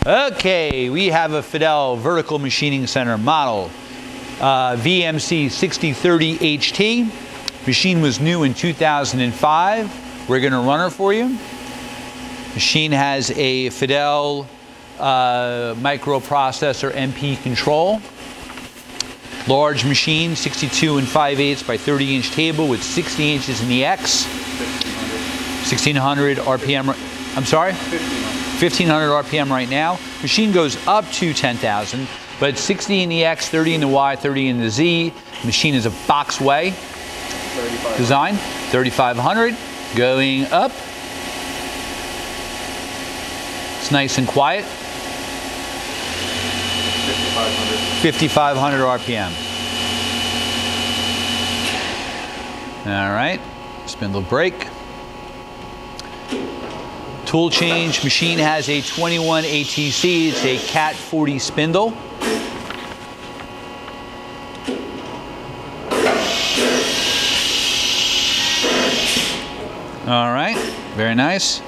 Okay, we have a Fadal Vertical Machining Center model VMC 6030 HT. Machine was new in 2005. We're going to run her for you. Machine has a Fadal microprocessor MP control. Large machine, 62 5/8 by 30-inch table with 60 inches in the X. 1600 RPM. I'm sorry? 1500 RPM right now. Machine goes up to 10,000, but 60 in the X, 30 in the Y, 30 in the Z. Machine is a box way design. 3500 going up. It's nice and quiet. 5,500 RPM. All right, spindle brake. Tool change. Machine has a 21 ATC. It's a Cat 40 spindle. All right, very nice.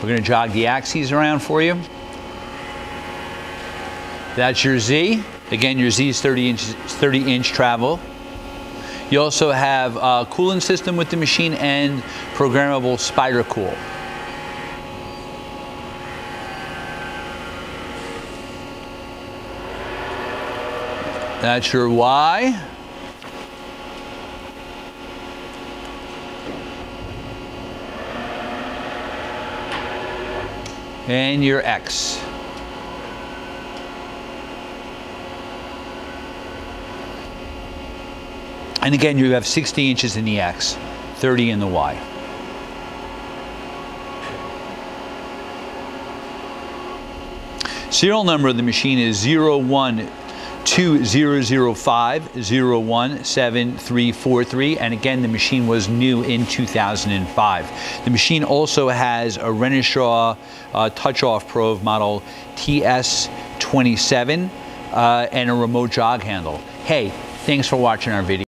We're going to jog the axes around for you. That's your Z. Again, your Z is 30-inch travel. You also have a cooling system with the machine and programmable spider cool. That's your Y. And your X. And again, you have 60 inches in the X, 30 in the Y. Serial number of the machine is 012005017343, and again, the machine was new in 2005. The machine also has a Renishaw touch-off probe model TS27 and a remote jog handle. Hey, thanks for watching our video.